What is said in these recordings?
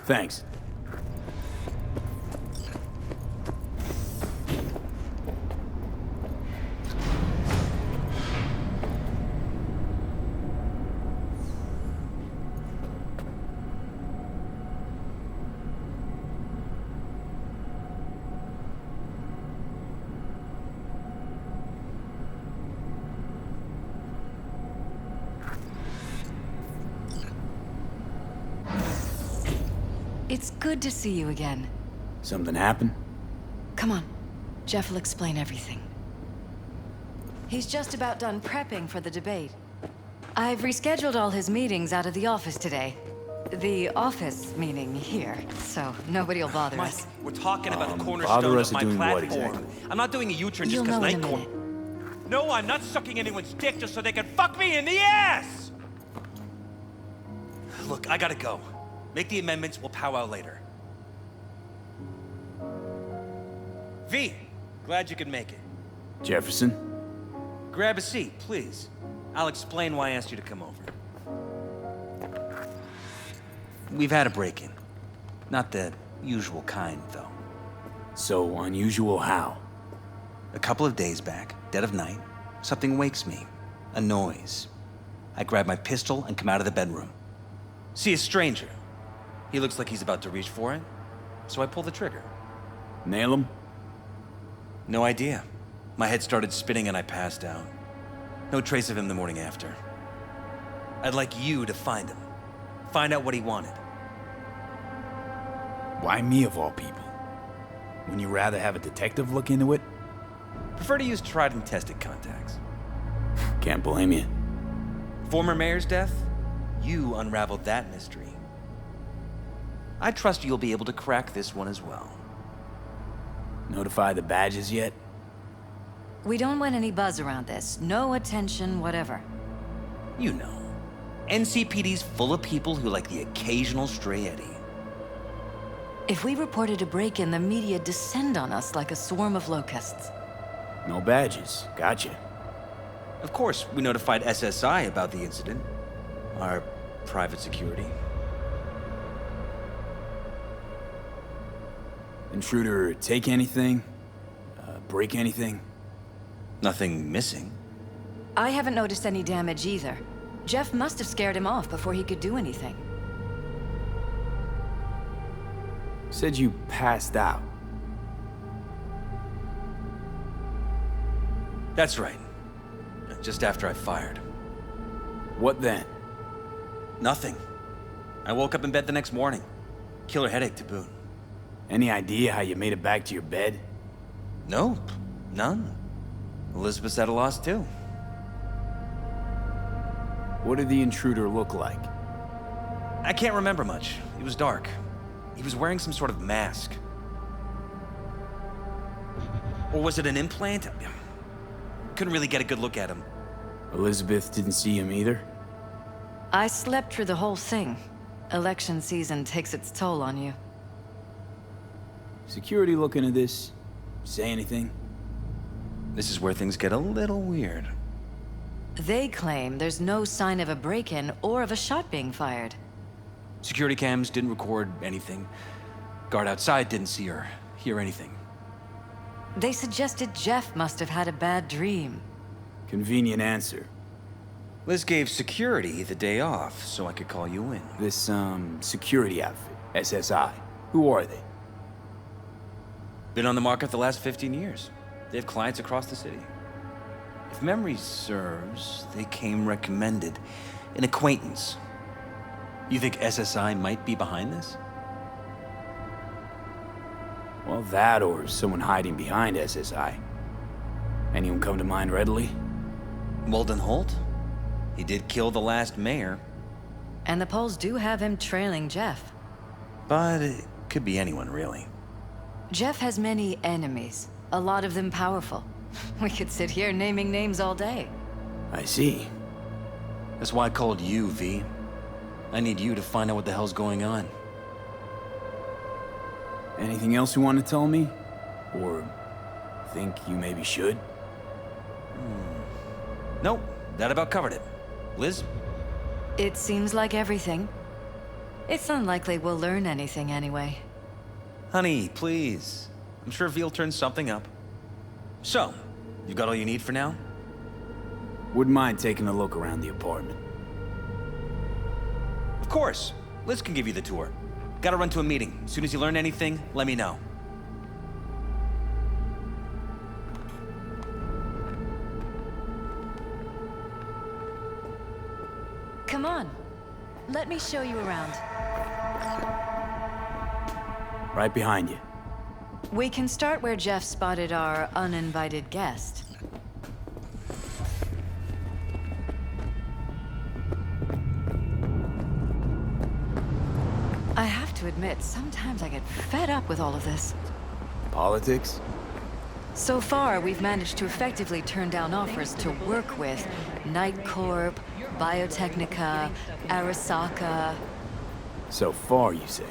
Thanks. It's good to see you again. Something happened? Come on. Jeff will explain everything. He's just about done prepping for the debate. I've rescheduled all his meetings out of the office today. The office meaning here, so nobody will bother Mike, us. we're talking about the bother cornerstone us of my doing what platform. exactly? I'm not doing a U-turn just You'll because know in a Night Court... minute. No, I'm not sucking anyone's dick just so they can fuck me in the ass! Look, I gotta go. Make the amendments, we'll powwow later. V, glad you could make it. Jefferson? Grab a seat, please. I'll explain why I asked you to come over. We've had a break-in. Not the usual kind, though. So unusual how? A couple of days back, dead of night, something wakes me. A noise. I grab my pistol and come out of the bedroom. See a stranger. He looks like he's about to reach for it, so I pull the trigger. Nail him? No idea. My head started spinning and I passed out. No trace of him the morning after. I'd like you to find him. Find out what he wanted. Why me of all people? Wouldn't you rather have a detective look into it? Prefer to use tried and tested contacts. Can't blame you. Former mayor's death? You unraveled that mystery. I trust you'll be able to crack this one as well. Notify the badges yet? We don't want any buzz around this. No attention, whatever. You know. NCPD's full of people who like the occasional stray eddy. If we reported a break-in, the media descend on us like a swarm of locusts. No badges. Gotcha. Of course, we notified SSI about the incident. Our private security. Intruder take anything? Break anything? Nothing missing. I haven't noticed any damage either. Jeff must have scared him off before he could do anything. Said you passed out. That's right. Just after I fired. What then? Nothing. I woke up in bed the next morning. Killer headache to boot. Any idea how you made it back to your bed? Nope. None. Elizabeth's at a loss too. What did the intruder look like? I can't remember much. It was dark. He was wearing some sort of mask. Or was it an implant? Couldn't really get a good look at him. Elizabeth didn't see him either? I slept through the whole thing. Election season takes its toll on you. Security looking at this? Say anything? This is where things get a little weird. They claim there's no sign of a break-in or of a shot being fired. Security cams didn't record anything. Guard outside didn't see or hear anything. They suggested Jeff must have had a bad dream. Convenient answer. Liz gave security the day off so I could call you in. This, security outfit, SSI. Who are they? Been on the market the last 15 years. They have clients across the city. If memory serves, they came recommended. An acquaintance. You think SSI might be behind this? Well, that or someone hiding behind SSI. Anyone come to mind readily? Walden Holt? He did kill the last mayor. And the polls do have him trailing Jeff. But it could be anyone, really. Jeff has many enemies, a lot of them powerful. We could sit here naming names all day. I see. That's why I called you, V. I need you to find out what the hell's going on. Anything else you want to tell me? Or think you maybe should? Nope, that about covered it. Liz? It seems like everything. It's unlikely we'll learn anything anyway. Honey, please. I'm sure Ve'll turn something up. So, you got all you need for now? Wouldn't mind taking a look around the apartment. Of course. Liz can give you the tour. Gotta run to a meeting. As soon as you learn anything, let me know. Come on. Let me show you around. Right behind you. We can start where Jeff spotted our uninvited guest. I have to admit, sometimes I get fed up with all of this. Politics? So far, we've managed to effectively turn down offers to work with Night Corp, Biotechnica, Arasaka. So far, you say?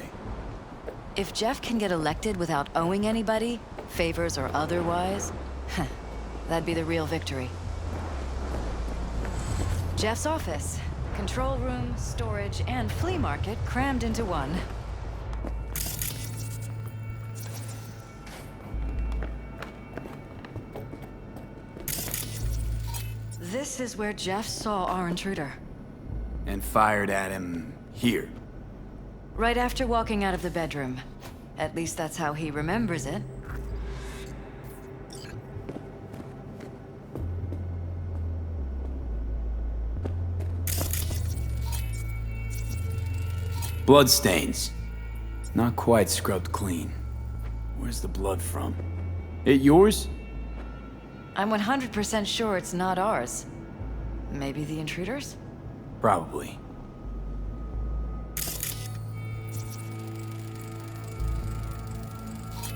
If Jeff can get elected without owing anybody, favors or otherwise, that'd be the real victory. Jeff's office. Control room, storage, and flea market crammed into one. This is where Jeff saw our intruder. And fired at him here. Right after walking out of the bedroom. At least that's how he remembers it. Bloodstains. Not quite scrubbed clean. Where's the blood from? It yours? I'm 100% sure it's not ours. Maybe the intruder's? Probably.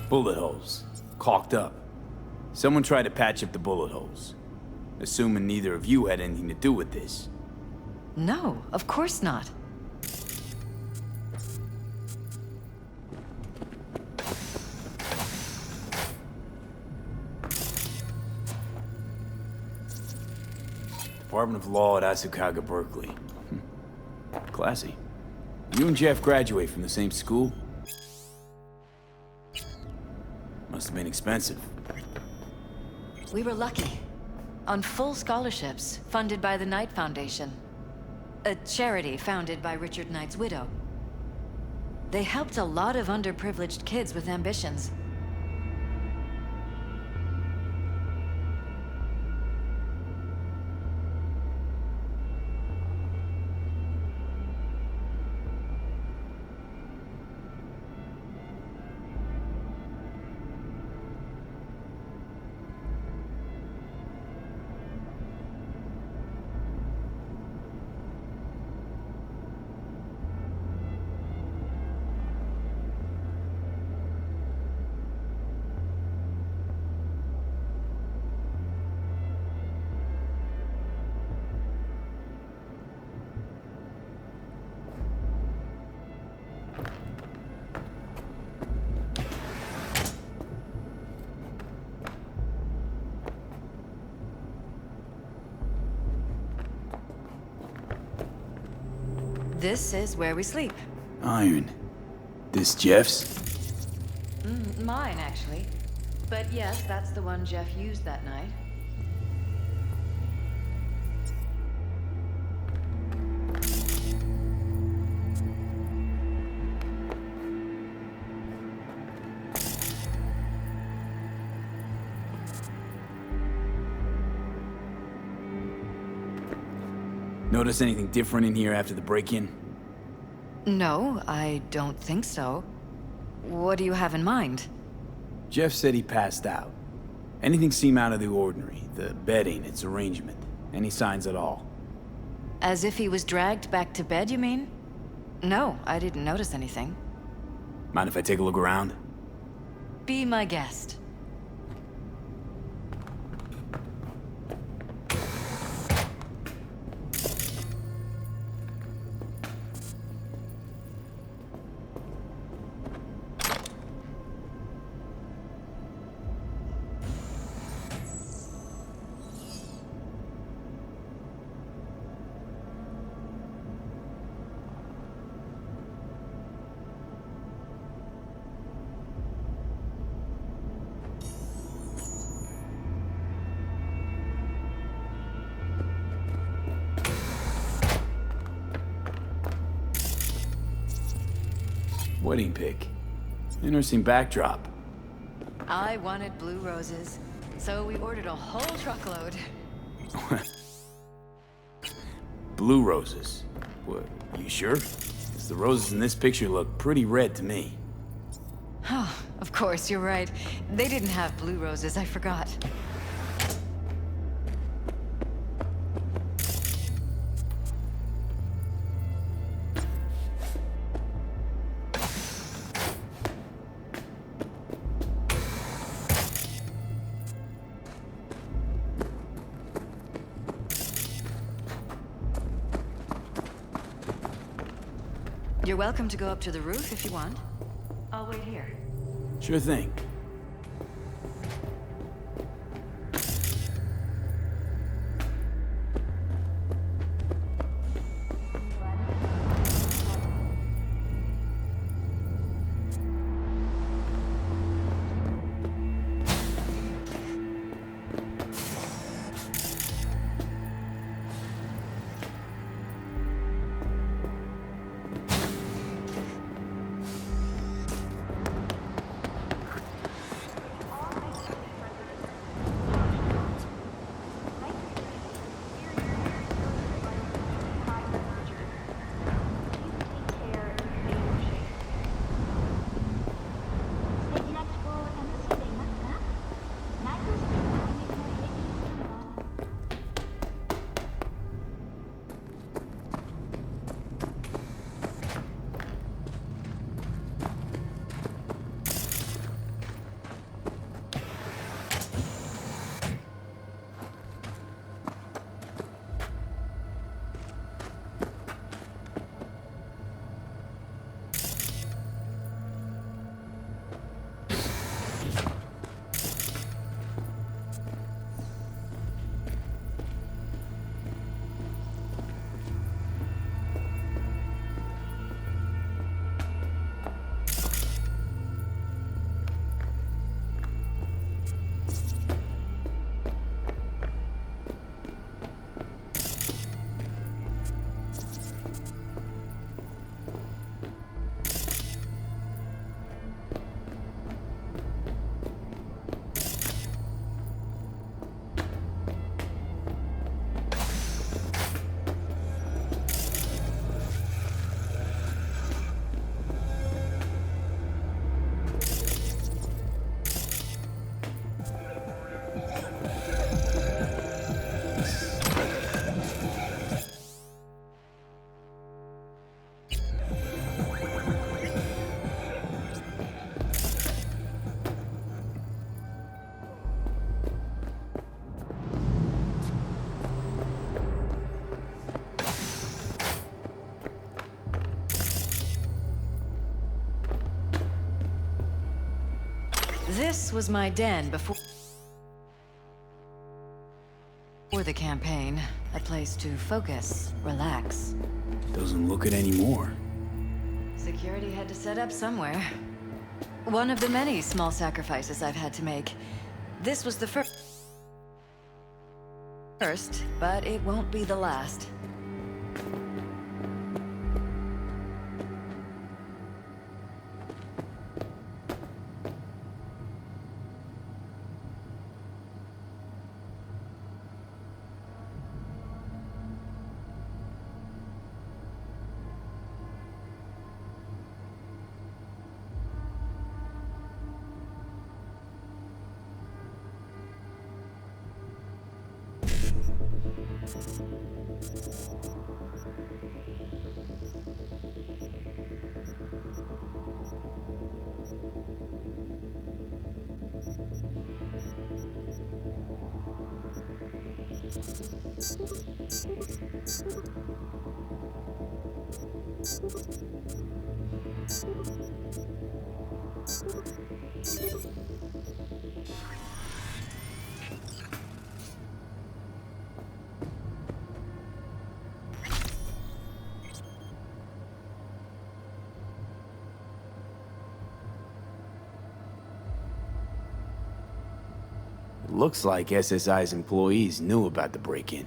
Bullet holes. Caulked up. Someone tried to patch up the bullet holes. Assuming neither of you had anything to do with this. No, of course not. Department of Law at Asukaga, Berkeley. Classy. You and Jeff graduate from the same school? Must have been expensive. We were lucky. On full scholarships, funded by the Knight Foundation. A charity founded by Richard Knight's widow. They helped a lot of underprivileged kids with ambitions. This is where we sleep. Iron. This Jeff's? Mine, actually. But yes, that's the one Jeff used that night. Notice anything different in here after the break-in? No, I don't think so. What do you have in mind? Jeff said he passed out. Anything seem out of the ordinary? The bedding, its arrangement. Any signs at all? As if he was dragged back to bed, you mean? No, I didn't notice anything. Mind if I take a look around? Be my guest. Wedding pic. Interesting backdrop. I wanted blue roses, so we ordered a whole truckload. Blue roses. What, you sure? 'Cause the roses in this picture look pretty red to me. Oh, of course, you're right. They didn't have blue roses, I forgot. You're welcome to go up to the roof if you want. I'll wait here. Sure thing. This was my den before the campaign. A place to focus, relax. Doesn't look it anymore. Security had to set up somewhere. One of the many small sacrifices I've had to make. This was the first, but it won't be the last. Looks like SSI's employees knew about the break-in.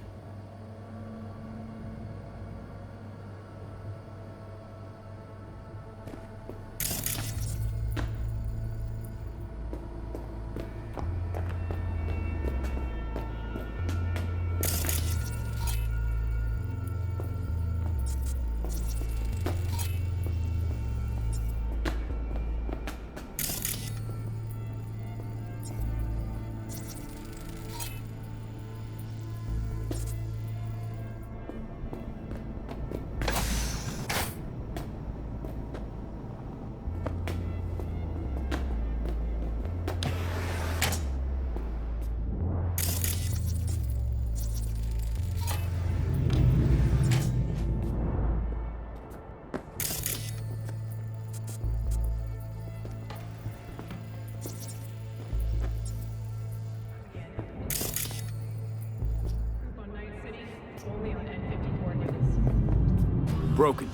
broken?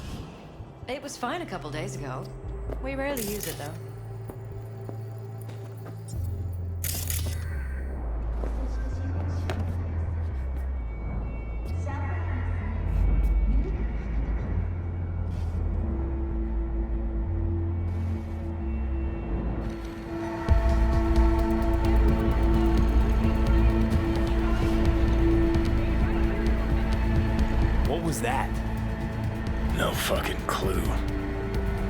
It was fine a couple days ago. We rarely use it, though. What was that? No fucking clue.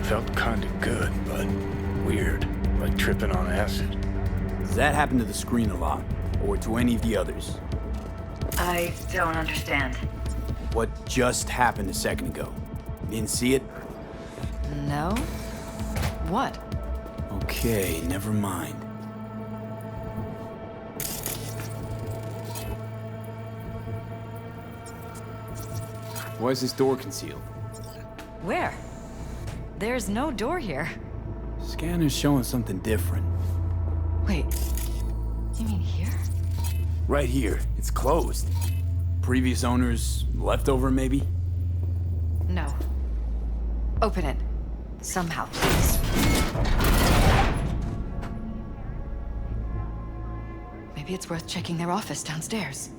Felt kinda good, but weird. Like tripping on acid. Does that happen to the screen a lot? Or to any of the others? I don't understand. What just happened a second ago? You didn't see it? No? What? Okay, never mind. Why is this door concealed? Where? There's no door here. Scanner's showing something different. Wait. You mean here? Right here, it's closed. Previous owners, leftover maybe? No. Open it. Somehow, please. Maybe it's worth checking their office downstairs.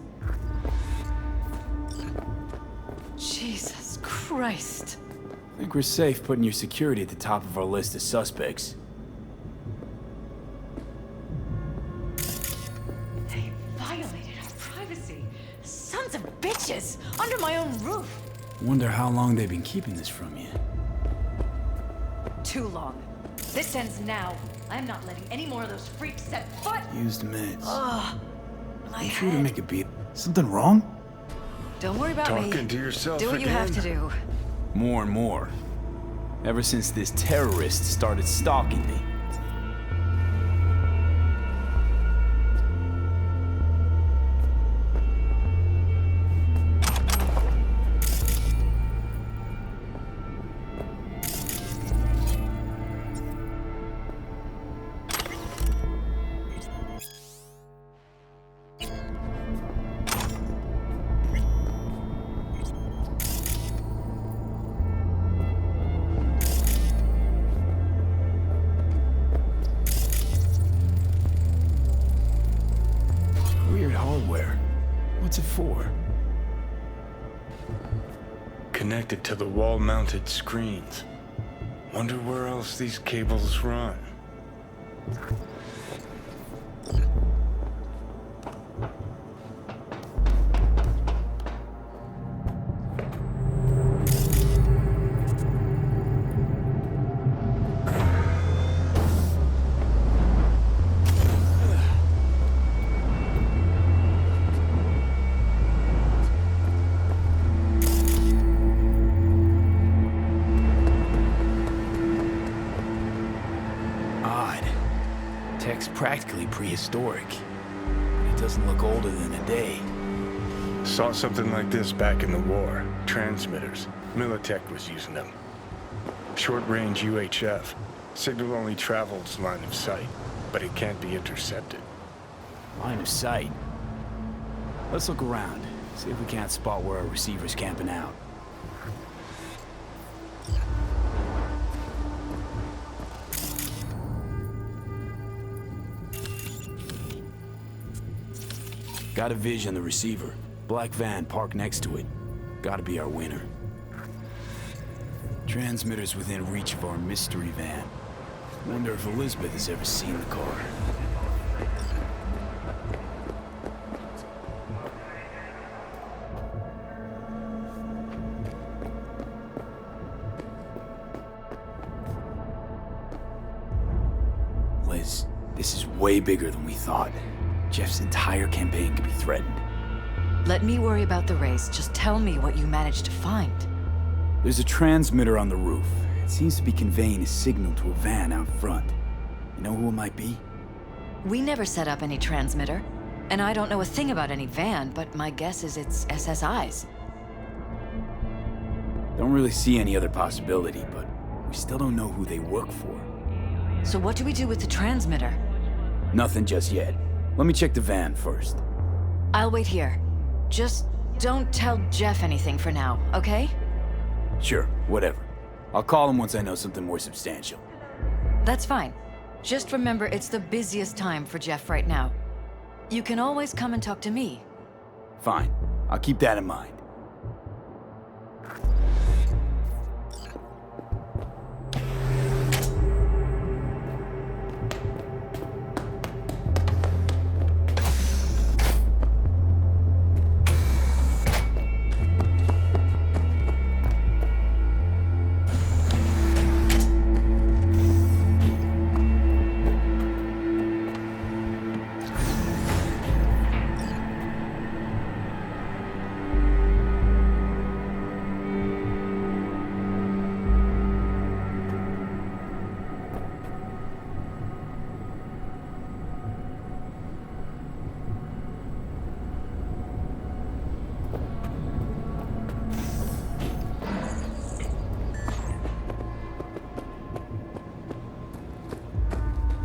Jesus Christ. I think we're safe putting your security at the top of our list of suspects. They violated our privacy. Sons of bitches! Under my own roof! Wonder how long they've been keeping this from you. Too long. This ends now. I'm not letting any more of those freaks set foot. Used meds. Ugh. My I'm sure to head. make a beat. Something wrong? Don't worry about me. Talking to yourself Do what you have to again? do. More and more. Ever since this terrorist started stalking me. Weird hardware. What's it for? Connected to the wall-mounted screens. Wonder where else these cables run. Odd. Tech's practically prehistoric. But it doesn't look older than a day. Saw something like this back in the war. Transmitters. Militech was using them. Short-range UHF. Signal only travels line of sight, but it can't be intercepted. Line of sight. Let's look around. See if we can't spot where our receiver's camping out. Got a vision, the receiver. Black van parked next to it. Gotta be our winner. Transmitters within reach of our mystery van. Wonder if Elizabeth has ever seen the car. Liz, this is way bigger than we thought. Jeff's entire campaign could be threatened. Let me worry about the race. Just tell me what you managed to find. There's a transmitter on the roof. It seems to be conveying a signal to a van out front. You know who it might be? We never set up any transmitter. And I don't know a thing about any van, but my guess is it's SSI's. Don't really see any other possibility, but we still don't know who they work for. So what do we do with the transmitter? Nothing just yet. Let me check the van first. I'll wait here. Just don't tell Jeff anything for now, okay? Sure, whatever. I'll call him once I know something more substantial. That's fine. Just remember it's the busiest time for Jeff right now. You can always come and talk to me. Fine. I'll keep that in mind.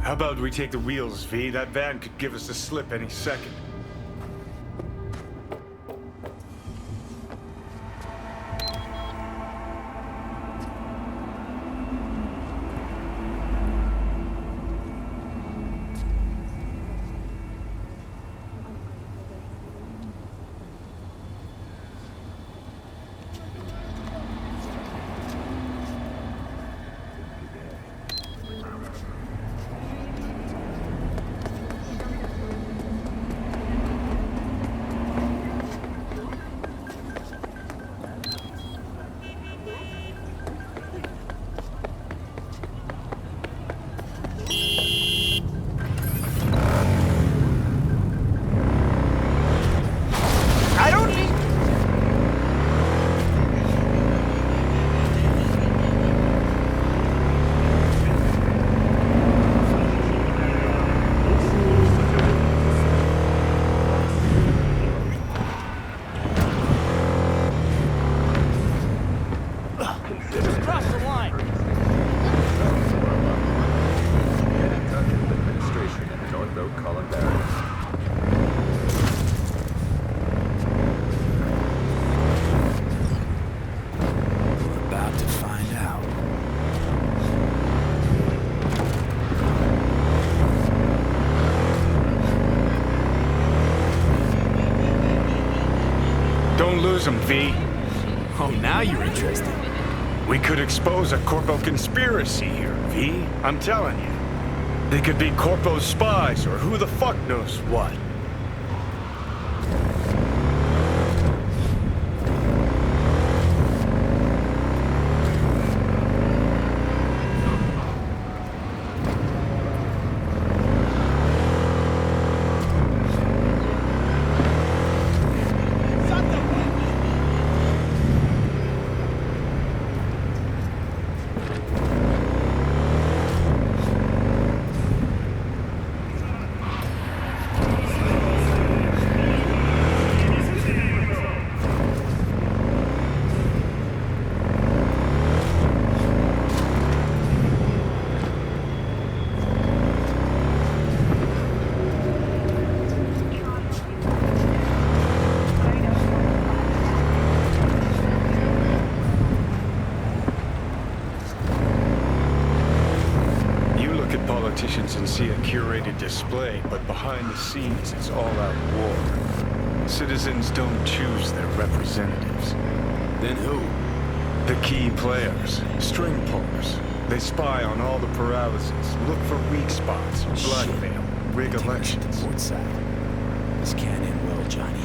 How about we take the wheels, V? That van could give us the slip any second. Don't lose them, V. Oh, now you're interested. We could expose a Corpo conspiracy here, V. I'm telling you. They could be Corpo's spies, or who the fuck knows what. Politicians and see a curated display, but behind the scenes it's all-out war. Citizens don't choose their representatives. Then who? The key players, string pullers. They spy on all the paralysis, look for weak spots, blackmail, rig elections. Port side. This can't end well, Johnny.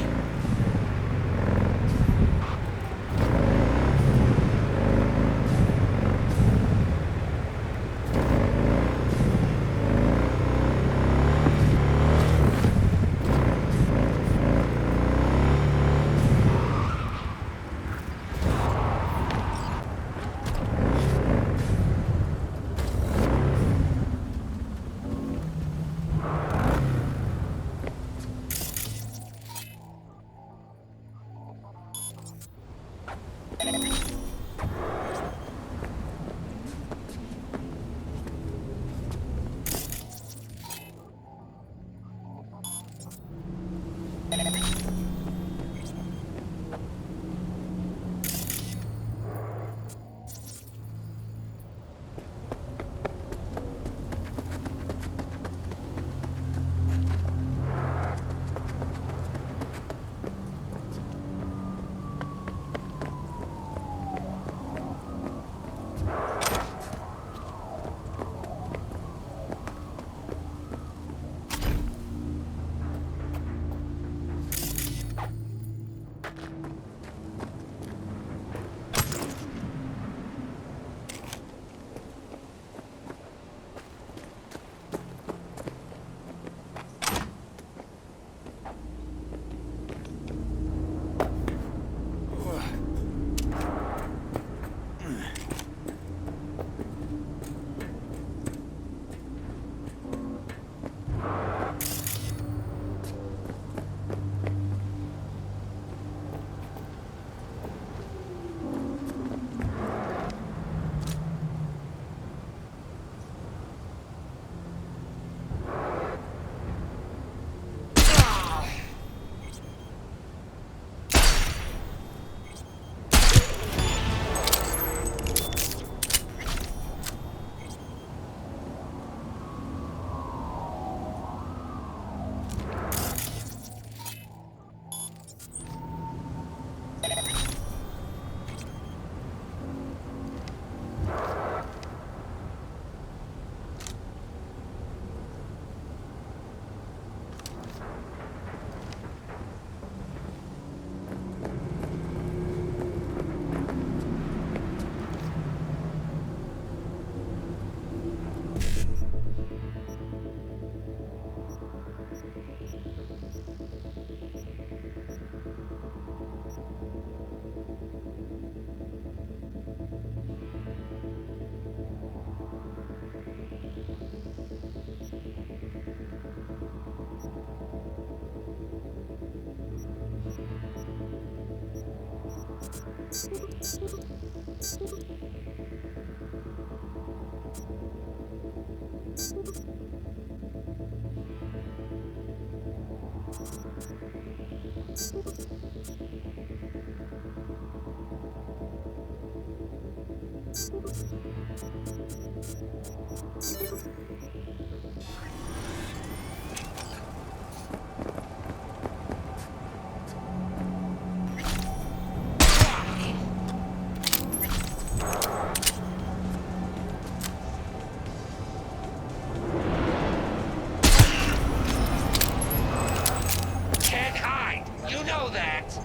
Can't hide. You know that.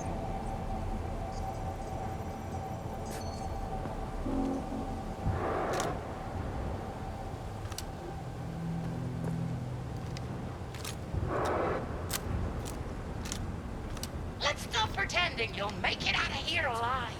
Let's stop pretending you'll make it out of here alive.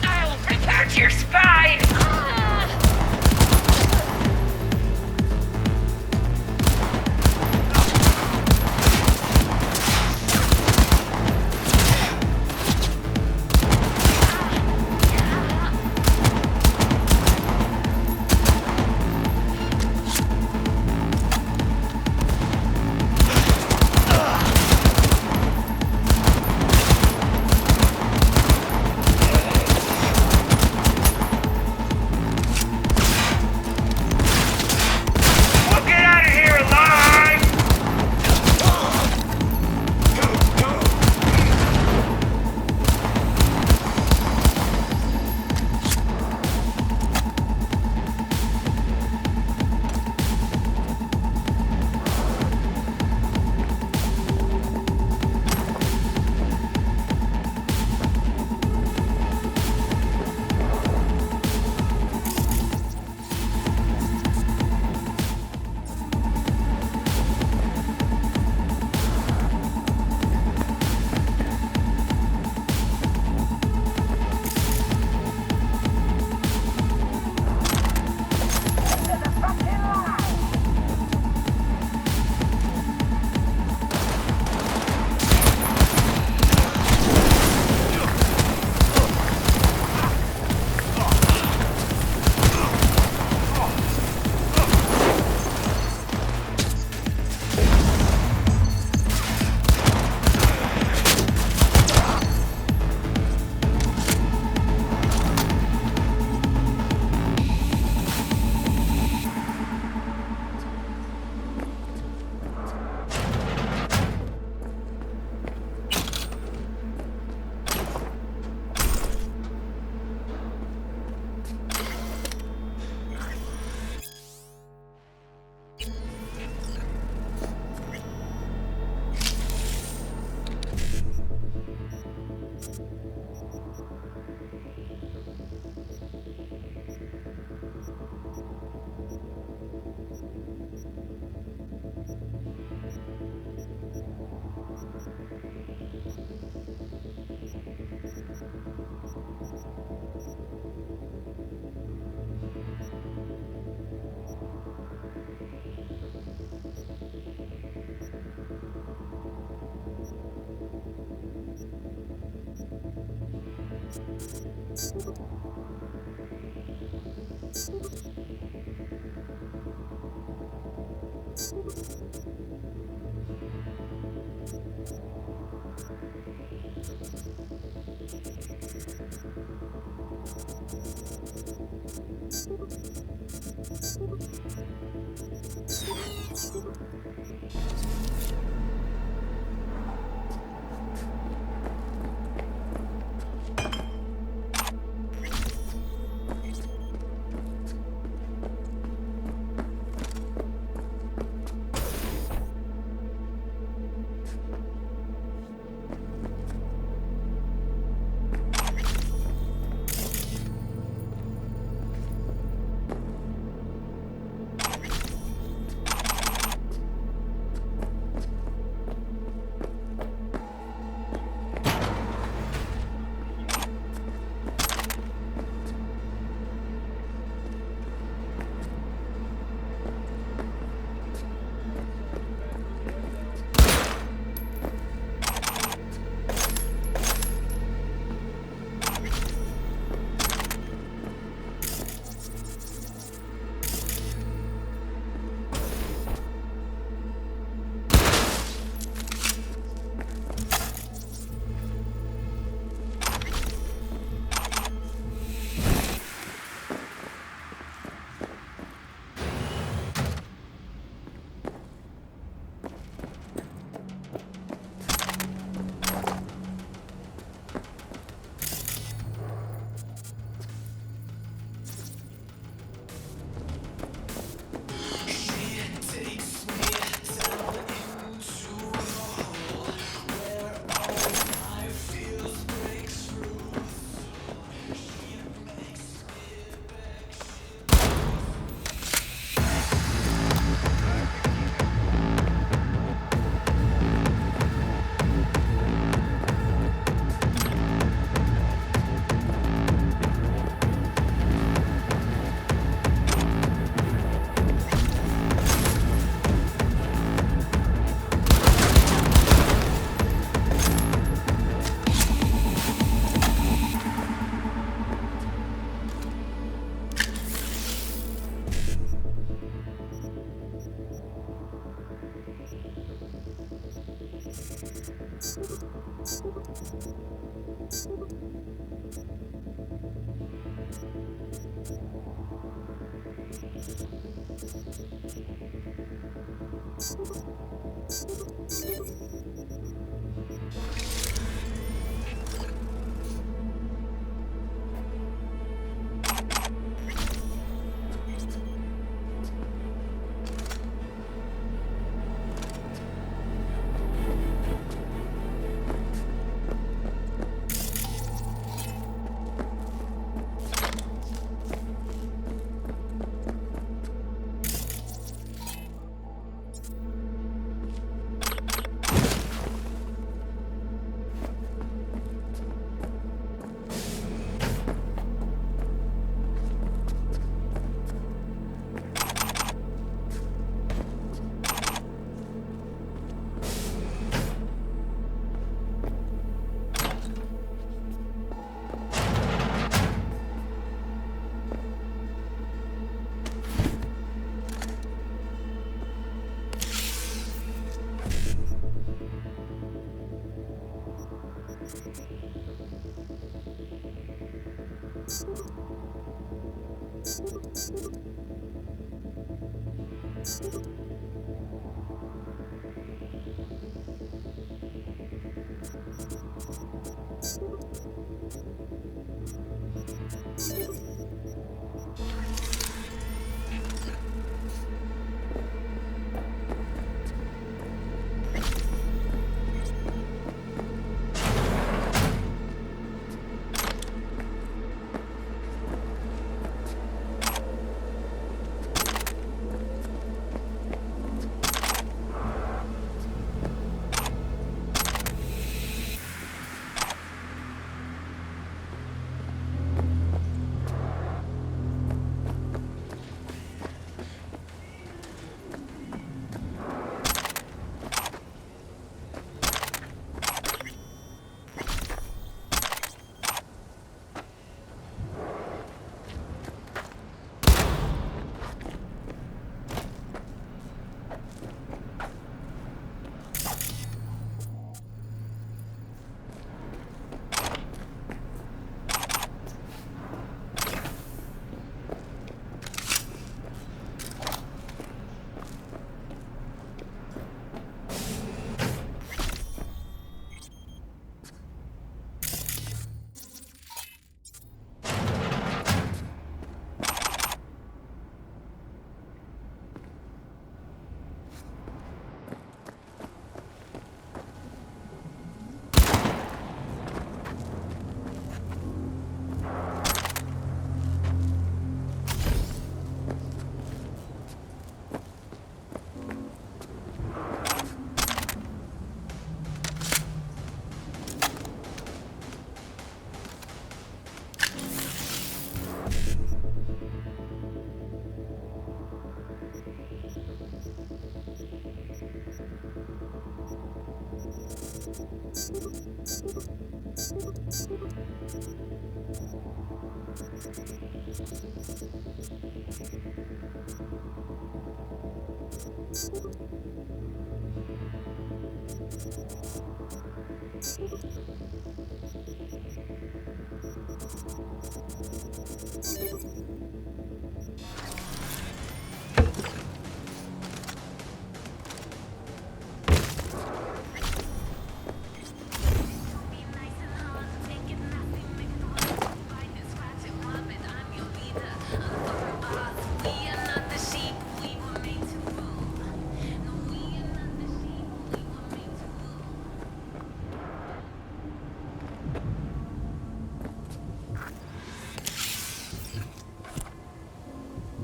I'll rip out your spine! We'll get out of here alive!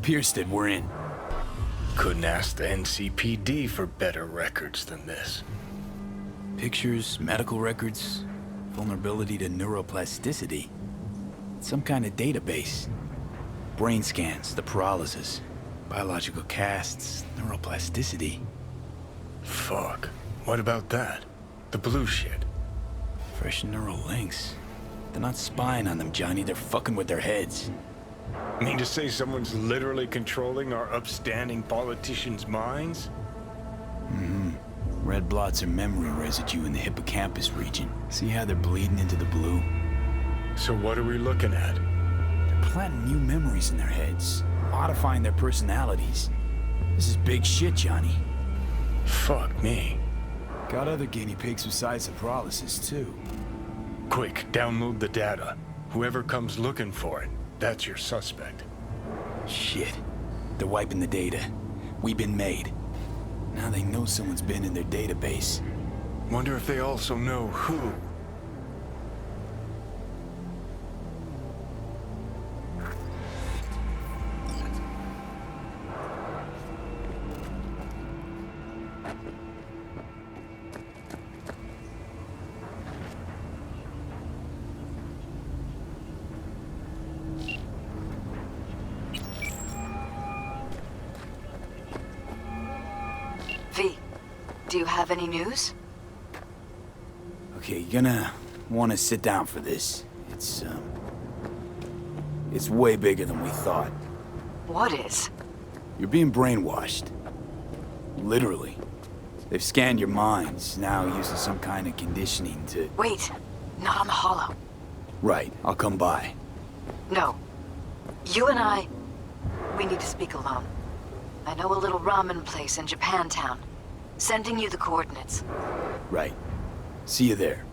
Piersted, we're in. Couldn't ask the NCPD for better records than this. Pictures, medical records, vulnerability to neuroplasticity. Some kind of database. Brain scans, the paralysis, biological casts, neuroplasticity. Fuck. What about that? The blue shit. Fresh neural links. They're not spying on them, Johnny. They're fucking with their heads. Mean to say someone's literally controlling our upstanding politicians' minds? Mm-hmm. Red blots are memory residue in the hippocampus region. See how they're bleeding into the blue? So what are we looking at? They're planting new memories in their heads. modifying their personalities. This is big shit, Johnny. Fuck me. Got other guinea pigs besides the paralysis, too. Quick, download the data. Whoever comes looking for it, that's your suspect. Shit. They're wiping the data. We've been made. Now they know someone's been in their database. Wonder if they also know who. V, do you have any news? Okay, you're gonna want to sit down for this. It's way bigger than we thought. What is? You're being brainwashed. Literally. They've scanned your minds, now using some kind of conditioning to... Wait, not on the holo. Right, I'll come by. No. You and I, we need to speak alone. I know a little ramen place in Japantown. Sending you the coordinates. Right. See you there.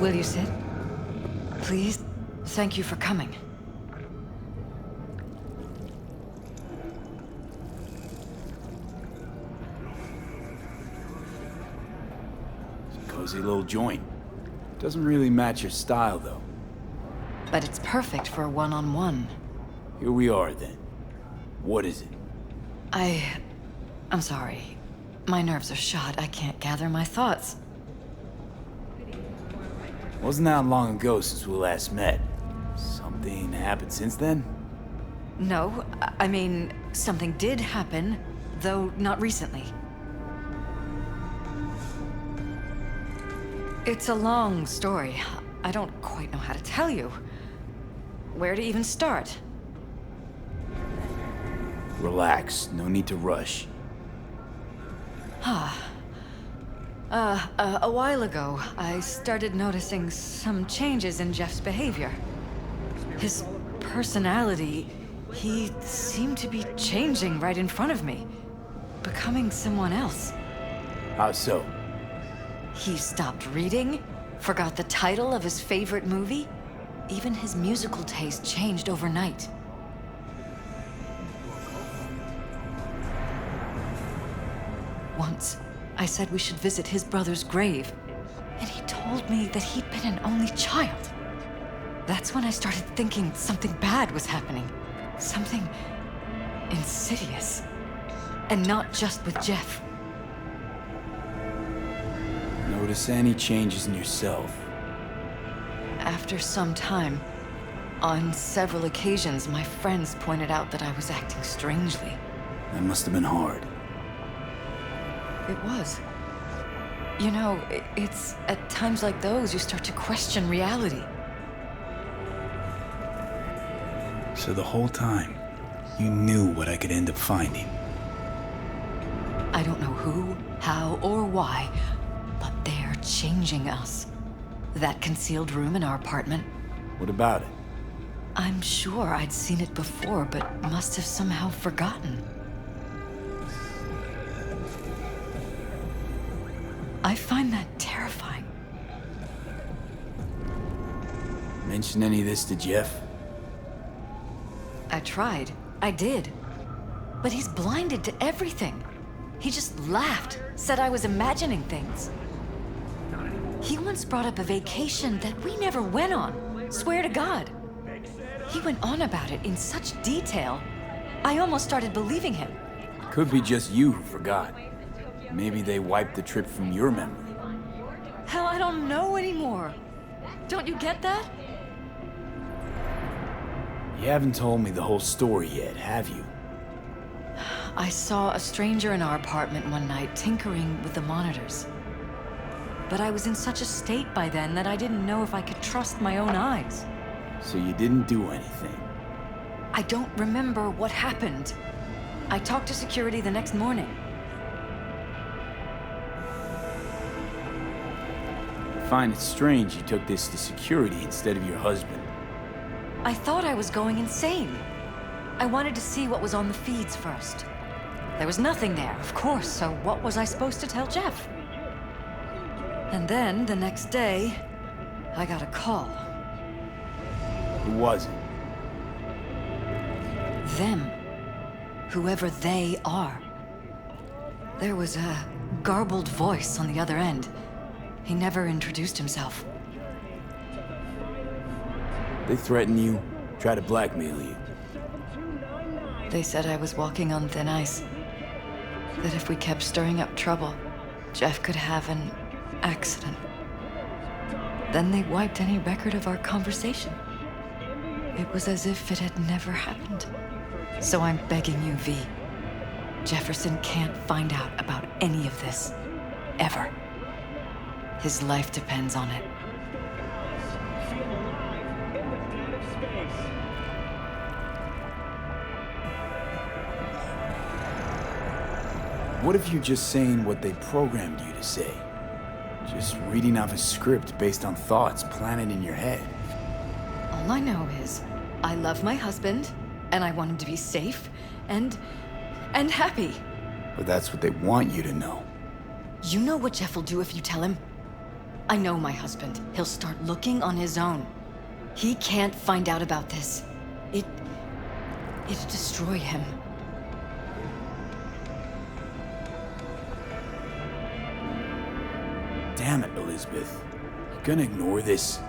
Will you sit? Please? Thank you for coming. It's a cozy little joint. Doesn't really match your style, though. But it's perfect for a one-on-one. Here we are, then. What is it? I'm sorry. My nerves are shot. I can't gather my thoughts. Wasn't that long ago since we last met. Something happened since then? No, I mean, something did happen, though not recently. It's a long story. I don't quite know how to tell you. Where to even start? Relax. No need to rush. A while ago, I started noticing some changes in Jeff's behavior. His personality, he seemed to be changing right in front of me, becoming someone else. How so? He stopped reading, forgot the title of his favorite movie. Even his musical taste changed overnight. Once, I said we should visit his brother's grave, and he told me that he'd been an only child. That's when I started thinking something bad was happening. Something insidious. And not just with Jeff. Notice any changes in yourself? After some time, on several occasions, my friends pointed out that I was acting strangely. That must have been hard. It was. You know, it's at times like those you start to question reality. So the whole time, you knew what I could end up finding. I don't know who, how, or why, but they're changing us. That concealed room in our apartment, What about it? I'm sure I'd seen it before, but must have somehow forgotten. I find that terrifying. Mention any of this to Jeff? I tried. I did. But he's blinded to everything. He just laughed, said I was imagining things. He once brought up a vacation that we never went on. Swear to God. He went on about it in such detail. I almost started believing him. Could be just you who forgot. Maybe they wiped the trip from your memory. Hell, I don't know anymore. Don't you get that? You haven't told me the whole story yet, have you? I saw a stranger in our apartment one night tinkering with the monitors. But I was in such a state by then that I didn't know if I could trust my own eyes. So you didn't do anything? I don't remember what happened. I talked to security the next morning. I find it strange you took this to security instead of your husband. I thought I was going insane. I wanted to see what was on the feeds first. There was nothing there, of course, so what was I supposed to tell Jeff? And then, the next day, I got a call. Who was it? Them. Whoever they are. There was a garbled voice on the other end. He never introduced himself. They threaten you, try to blackmail you. They said I was walking on thin ice. That if we kept stirring up trouble, Jeff could have an accident. Then they wiped any record of our conversation. It was as if it had never happened. So I'm begging you, V. Jefferson can't find out about any of this. Ever. His life depends on it. What if you're just saying what they programmed you to say? Just reading off a script based on thoughts planted in your head. All I know is, I love my husband, and I want him to be safe, and happy. But that's what they want you to know. You know what Jeff will do if you tell him? I know my husband. He'll start looking on his own. He can't find out about this. It'd destroy him. Damn it, Elizabeth. You gonna ignore this?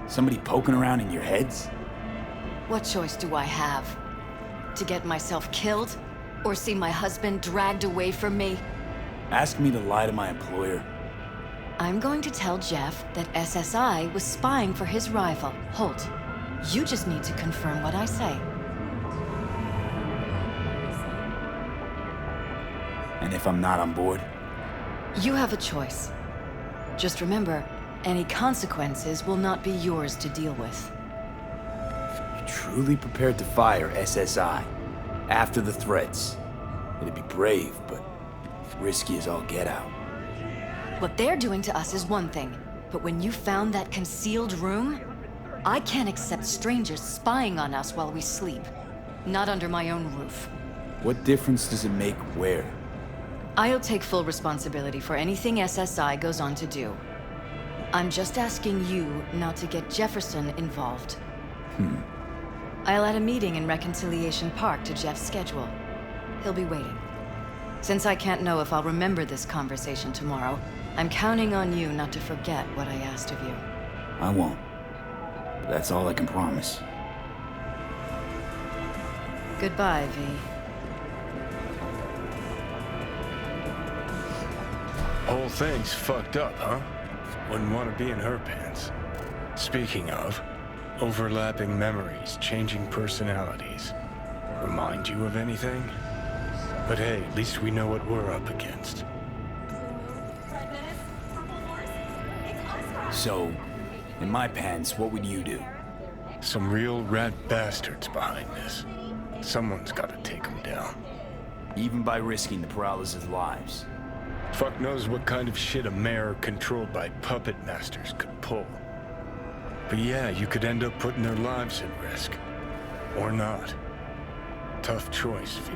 Somebody poking around in your heads? What choice do I have? To get myself killed? Or see my husband dragged away from me? Ask me to lie to my employer? I'm going to tell Jeff that SSI was spying for his rival, Holt. You just need to confirm what I say. And if I'm not on board? You have a choice. Just remember, any consequences will not be yours to deal with. You're truly prepared to fire SSI after the threats. It'd be brave, but risky as all get out. What they're doing to us is one thing, but when you found that concealed room, I can't accept strangers spying on us while we sleep. Not under my own roof. What difference does it make where? I'll take full responsibility for anything SSI goes on to do. I'm just asking you not to get Jefferson involved. I'll add a meeting in Reconciliation Park to Jeff's schedule. He'll be waiting. Since I can't know if I'll remember this conversation tomorrow, I'm counting on you not to forget what I asked of you. I won't. But that's all I can promise. Goodbye, V. Whole thing's fucked up, huh? Wouldn't want to be in her pants. Speaking of, overlapping memories, changing personalities. Remind you of anything? But hey, at least we know what we're up against. So, in my pants, what would you do? Some real rat bastards behind this. Someone's gotta take them down. Even by risking the Peralez's lives. Fuck knows what kind of shit a mayor controlled by puppet masters could pull. But yeah, you could end up putting their lives at risk. Or not. Tough choice, V.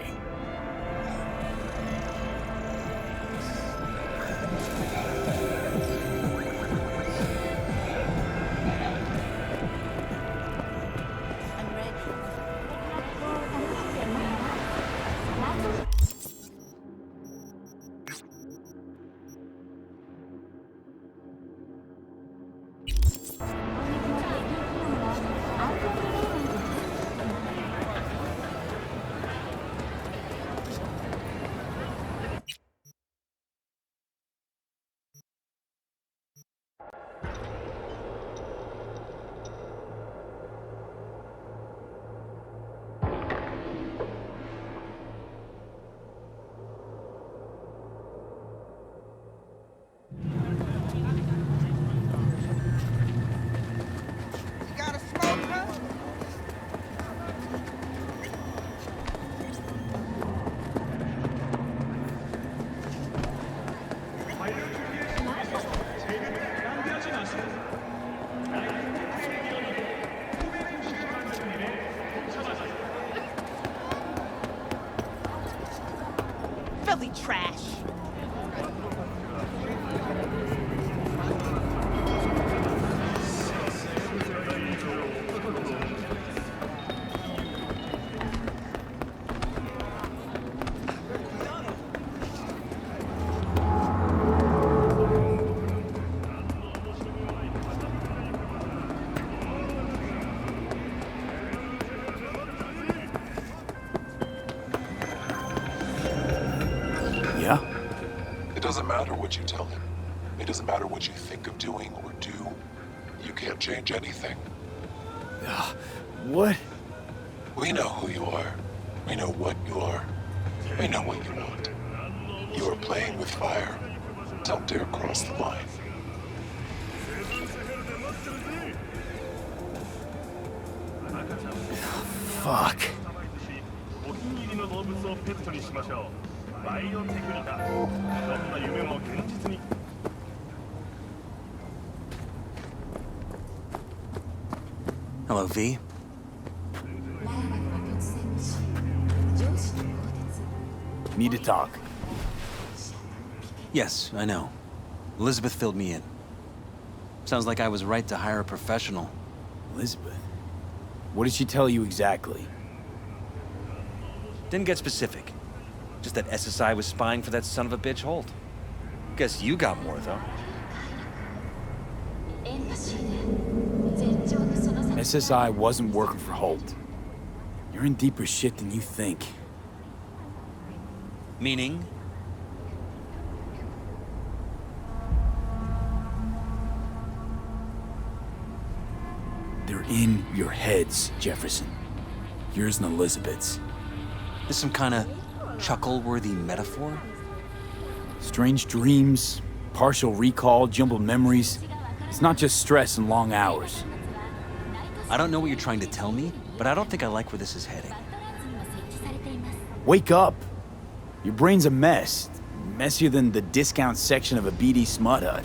lovely trash. Yeah? It doesn't matter what you tell him. It doesn't matter what you think of doing or do. You can't change anything. What? We know who you are. We know what you are. We know what you want. You are playing with fire. Don't dare cross the line. Fuck. お気に入りの動物をペットにしましょう。バイオテクニカ。どんな夢も現実に。Hello, V. Need to talk. Yes, I know. Elizabeth filled me in. Sounds like I was right to hire a professional. Elizabeth? What did she tell you exactly? Didn't get specific. Just that SSI was spying for that son of a bitch Holt. Guess you got more, though. SSI wasn't working for Holt. You're in deeper shit than you think. Meaning? They're in your heads, Jefferson. Yours and Elizabeth's. This some kind of chuckle-worthy metaphor? Strange dreams, partial recall, jumbled memories. It's not just stress and long hours. I don't know what you're trying to tell me, but I don't think I like where this is heading. Wake up! Your brain's a mess. Messier than the discount section of a BD smut hut.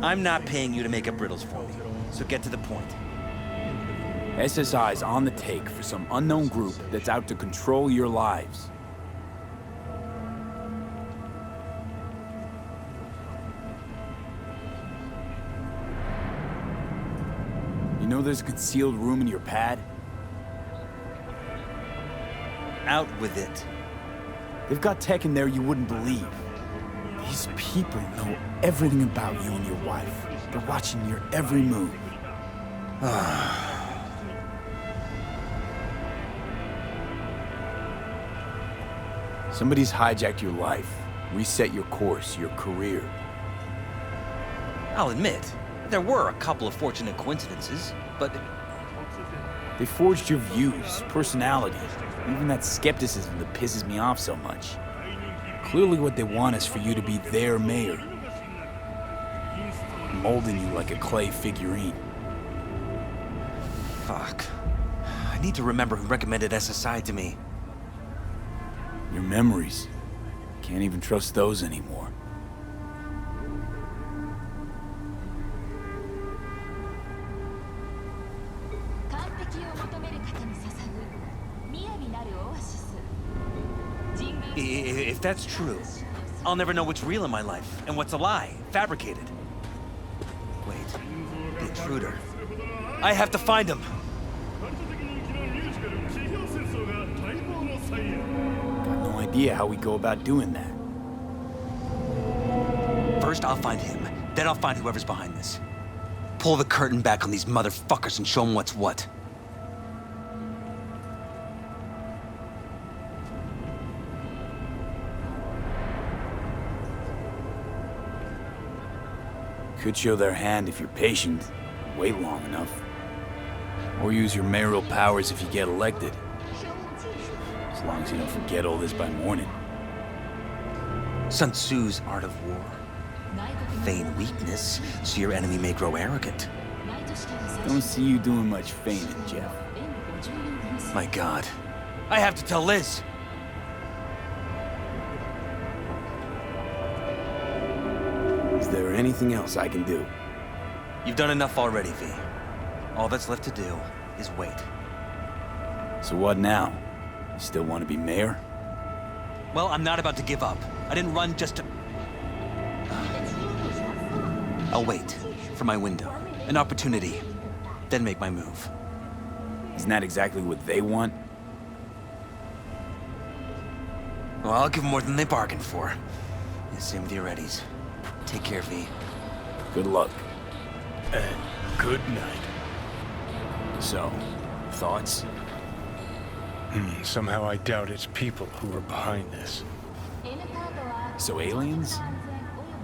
I'm not paying you to make up riddles for me, so get to the point. SSI's on the take for some unknown group that's out to control your lives. You know there's a concealed room in your pad? Out with it. They've got tech in there you wouldn't believe. These people know everything about you and your wife. They're watching your every move. Somebody's hijacked your life, reset your course, your career. I'll admit, there were a couple of fortunate coincidences, but... They forged your views, personality, even that skepticism that pisses me off so much. Clearly what they want is for you to be their mayor. Molding you like a clay figurine. Fuck. I need to remember who recommended SSI to me. Your memories. Can't even trust those anymore. If that's true, I'll never know what's real in my life and what's a lie, fabricated. Wait, the intruder. I have to find him. Got no idea how we go about doing that. First, I'll find him. Then I'll find whoever's behind this. Pull the curtain back on these motherfuckers and show them what's what. Could show their hand if you're patient, wait long enough. Or use your mayoral powers if you get elected. As long as you don't forget all this by morning. Sun Tzu's art of war. Feign weakness, so your enemy may grow arrogant. Don't see you doing much feigning, Jeff. My God. I have to tell Liz. Is there anything else I can do? You've done enough already, V. All that's left to do is wait. So what now? You still want to be mayor? Well, I'm not about to give up. I didn't run just to... I'll wait for my window, an opportunity, then make my move. Isn't that exactly what they want? Well, I'll give more than they bargained for. And same with your Eddies. Take care, V. Good luck. And good night. So, thoughts? Somehow I doubt it's people who are behind this. So aliens?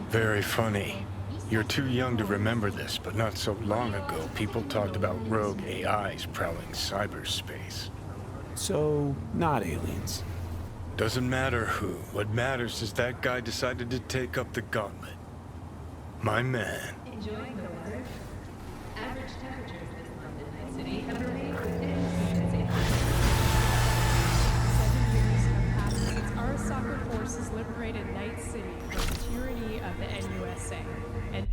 Very funny. You're too young to remember this, but not so long ago, people talked about rogue AIs prowling cyberspace. So, not aliens. Doesn't matter who. What matters is that guy decided to take up the gauntlet. My man. Enjoying the weather? Average temperatures this month in Night City have remained within season. 7 years have passed since our soccer forces liberated Night City from the tyranny of the NUSA. And